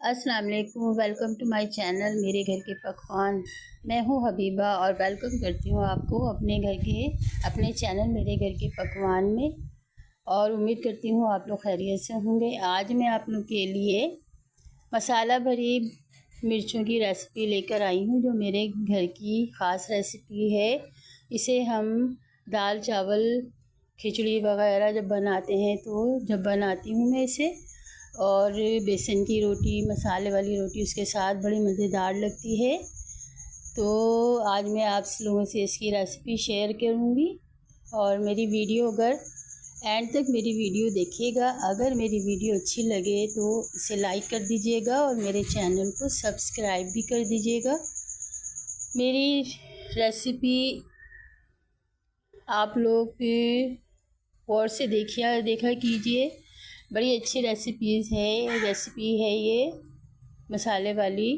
अस्सलाम वालेकुम, welcome to my channel मेरे घर के पकवान। मैं हूँ हबीबा और वेलकम करती हूँ आपको अपने चैनल मेरे घर के पकवान में। और उम्मीद करती हूँ आप लोग खैरियत से होंगे। आज मैं आप लोग के लिए मसाला भरी मिर्चों की रेसिपी लेकर आई हूँ, जो मेरे घर की ख़ास रेसिपी है। इसे हम दाल चावल खिचड़ी वगैरह जब बनाते हैं तो जब बनाती हूँ मैं इसे, और बेसन की रोटी, मसाले वाली रोटी उसके साथ बड़ी मज़ेदार लगती है। तो आज मैं आप लोगों से इसकी रेसिपी शेयर करूँगी। और मेरी वीडियो अगर एंड तक मेरी वीडियो देखिएगा। अगर मेरी वीडियो अच्छी लगे तो इसे लाइक कर दीजिएगा और मेरे चैनल को सब्सक्राइब भी कर दीजिएगा। मेरी रेसिपी आप लोग गौर से देखा कीजिए। बड़ी अच्छी रेसिपी है ये मसाले वाली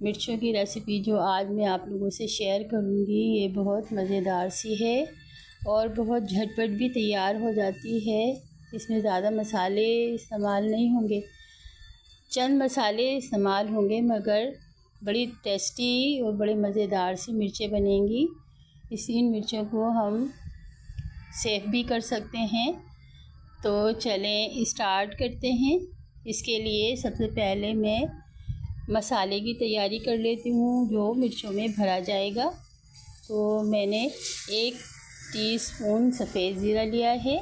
मिर्चों की रेसिपी जो आज मैं आप लोगों से शेयर करूँगी। ये बहुत मज़ेदार सी है और बहुत झटपट भी तैयार हो जाती है। इसमें ज़्यादा मसाले इस्तेमाल नहीं होंगे, चंद मसाले इस्तेमाल होंगे, मगर बड़ी टेस्टी और बड़ी मज़ेदार सी मिर्चें बनेंगी। इन मिर्चों को हम सेव भी कर सकते हैं। तो चलें स्टार्ट करते हैं। इसके लिए सबसे पहले मैं मसाले की तैयारी कर लेती हूँ जो मिर्चों में भरा जाएगा। तो मैंने 1 टीस्पून सफ़ेद ज़ीरा लिया है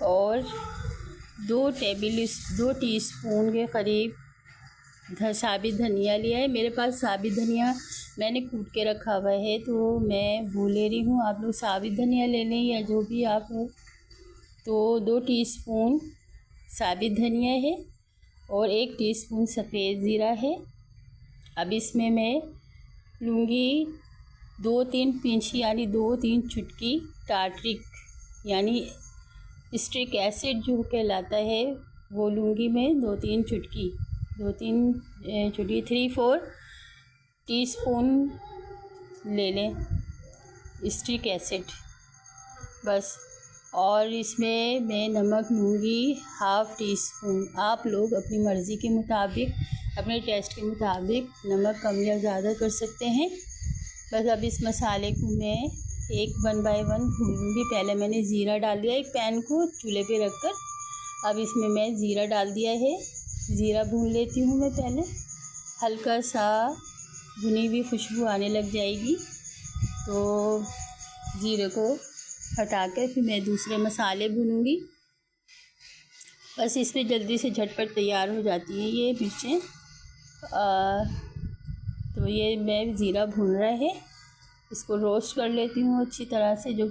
और 2 टीस्पून के करीब साबित धनिया लिया है। मेरे पास साबित धनिया मैंने कूट के रखा हुआ है, तो मैं वो ले रही हूँ। आप लोग साबित धनिया ले लें या जो भी आप लोग। तो 2 टीस्पून साबित धनिया है और 1 टीस्पून सफ़ेद ज़ीरा है। अब इसमें मैं लूँगी 2-3 पिंच यानी 2-3 चुटकी टार्ट्रिक यानी स्ट्रिक एसिड जो कहलाता है वो लूँगी मैं। 2-3 चुटकी 3-4 टीस्पून ले लें स्ट्रिक एसिड बस। और इसमें मैं नमक लूँगी 1/2 टीस्पून। आप लोग अपनी मर्ज़ी के मुताबिक, अपने टेस्ट के मुताबिक नमक कम या ज़्यादा कर सकते हैं। बस अब इस मसाले को मैं 1 बाय 1 भून लूँगी। पहले मैंने ज़ीरा डाल दिया, एक पैन को चूल्हे पे रखकर। अब इसमें मैं ज़ीरा डाल दिया है। ज़ीरा भून लेती हूँ मैं पहले। हल्का सा भुनी हुई खुशबू आने लग जाएगी तो ज़ीरे को हटा कर फिर मैं दूसरे मसाले भूनूंगी। बस इसमें जल्दी से झटपट तैयार हो जाती है ये मिर्चें। तो ये मैं ज़ीरा भून रहा है, इसको रोस्ट कर लेती हूँ अच्छी तरह से। जो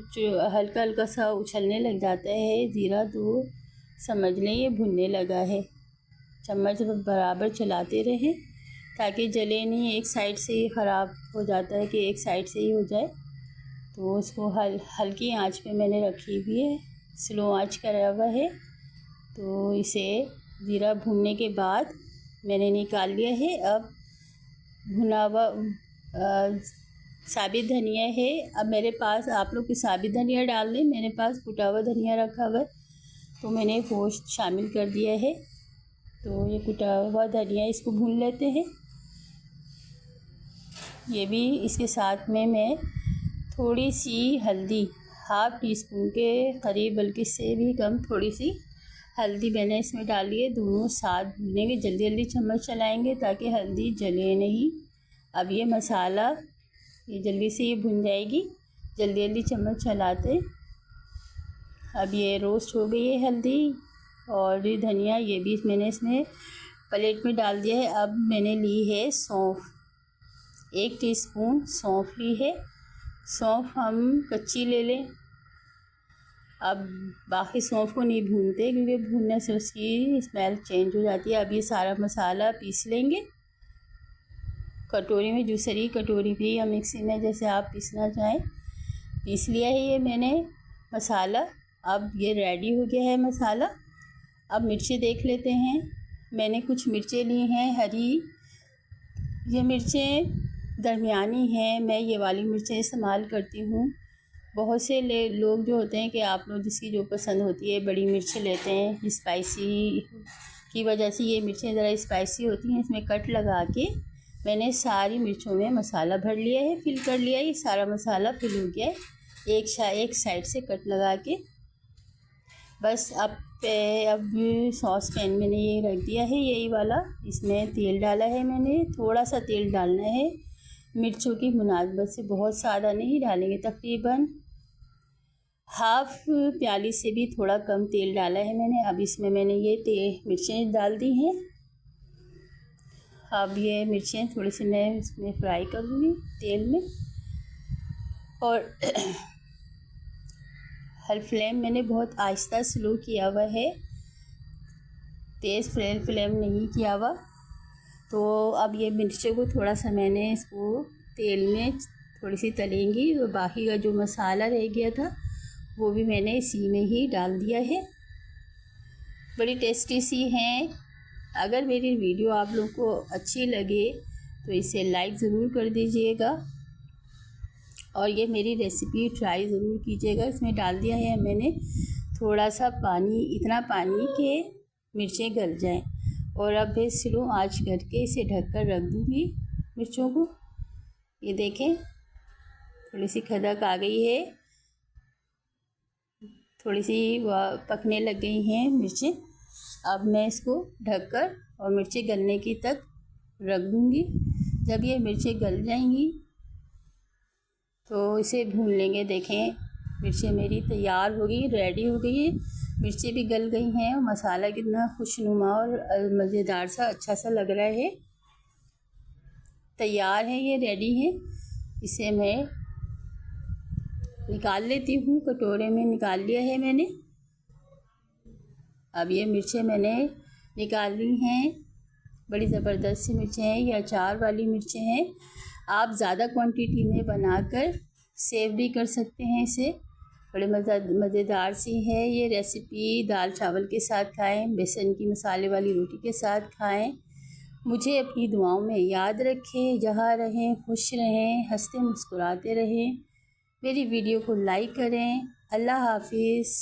हल्का हल्का सा उछलने लग जाता है ज़ीरा, तो समझ लें ये भुनने लगा है। चम्मच बराबर चलाते रहें ताकि जले नहीं। एक साइड से ही ख़राब हो जाता है कि एक साइड से ही हो जाए। तो उसको हल्की आंच पे मैंने रखी हुई है, स्लो आंच करा हुआ है। तो इसे ज़ीरा भूनने के बाद मैंने निकाल लिया है। अब भुना हुआ साबित धनिया है। अब मेरे पास, आप लोग साबित धनिया डाल दें, मेरे पास कुटा हुआ धनिया रखा हुआ है तो मैंने वो शामिल कर दिया है। तो ये कुटा हुआ धनिया, इसको भून लेते हैं। ये भी इसके साथ में मैं थोड़ी सी हल्दी, 1/2 टीस्पून के करीब, बल्कि से भी कम, थोड़ी सी हल्दी मैंने इसमें डाली है। दोनों साथ भूनेंगे, जल्दी जल्दी चम्मच चलाएंगे ताकि हल्दी जले नहीं। अब ये मसाला ये जल्दी से ये भुन जाएगी, जल्दी जल्दी चम्मच चलाते। अब ये रोस्ट हो गई है हल्दी और ये धनिया, ये भी मैंने इसमें प्लेट में डाल दिया है। अब मैंने ली है सौंफ, 1 टीस्पून सौंफ ली है। सौंफ हम कच्ची ले लें। अब बाकी सौंफ को नहीं भूनते क्योंकि भूनने से उसकी स्मेल चेंज हो जाती है। अब ये सारा मसाला पीस लेंगे कटोरी में, जूसरी कटोरी भी या मिक्सी में, जैसे आप पीसना चाहें। पीस लिया है ये मैंने मसाला। अब ये रेडी हो गया है मसाला। अब मिर्चें देख लेते हैं। मैंने कुछ मिर्चें ली हैं हरी। ये मिर्चें दरमियानी हैं, मैं ये वाली मिर्चें इस्तेमाल करती हूँ। बहुत से लोग जो होते हैं कि आप लोग जिसकी जो पसंद होती है बड़ी मिर्च लेते हैं, स्पाइसी की वजह से ये मिर्चें ज़रा स्पाइसी होती हैं। इसमें कट लगा के मैंने सारी मिर्चों में मसाला भर लिया है, फिल कर लिया है। ये सारा मसाला फिल हो गया है। एक साइड से कट लगा के बस अब सॉस पैन मैंने ये रख दिया है, यही वाला। इसमें तेल डाला है मैंने, थोड़ा सा तेल डालना है मिर्चों की मुनासबत से, बहुत ज़्यादा नहीं डालेंगे। तकरीबन हाफ प्याली से भी थोड़ा कम तेल डाला है मैंने। अब इसमें मैंने ये मिर्चें डाल दी हैं। अब ये मिर्चें थोड़ी सी मैं इसमें फ्राई कर लूँगी तेल में। और हर फ्लेम मैंने बहुत आहिस्ता स्लो किया हुआ है, तेज़ फ्लेम नहीं किया हुआ। तो अब ये मिर्चों को थोड़ा सा मैंने इसको तेल में थोड़ी सी तलेंगी। तो बाकी का जो मसाला रह गया था वो भी मैंने इसी में ही डाल दिया है। बड़ी टेस्टी सी हैं। अगर मेरी वीडियो आप लोगों को अच्छी लगे तो इसे लाइक ज़रूर कर दीजिएगा और ये मेरी रेसिपी ट्राई ज़रूर कीजिएगा। इसमें डाल दिया है मैंने थोड़ा सा पानी, इतना पानी कि मिर्चें गल जाएं। और अब मैं स्लो आंच करके इसे ढककर रख दूँगी मिर्चों को। ये देखें थोड़ी सी खदक आ गई है, थोड़ी सी पकने लग गई हैं मिर्चें। अब मैं इसको ढककर और मिर्चें गलने की तक रख दूँगी। जब ये मिर्चें गल जाएंगी तो इसे भून लेंगे। देखें मिर्चें मेरी तैयार हो गई, रेडी हो गई है। मिर्चें भी गल गई हैं और मसाला कितना खुशनुमा और मज़ेदार सा अच्छा सा लग रहा है। तैयार है, ये रेडी है। इसे मैं निकाल लेती हूँ, कटोरे में निकाल लिया है मैंने। अब ये मिर्चें मैंने निकाल ली हैं। बड़ी ज़बरदस्त सी मिर्चें हैं, ये अचार वाली मिर्चें हैं। आप ज़्यादा क्वांटिटी में बनाकर सेव भी कर सकते हैं इसे। बड़े मज़ेदार सी है ये रेसिपी। दाल चावल के साथ खाएं, बेसन की मसाले वाली रोटी के साथ खाएं। मुझे अपनी दुआओं में याद रखें। जहाँ रहें खुश रहें, हंसते मुस्कुराते रहें। मेरी वीडियो को लाइक करें। अल्लाह हाफिज़।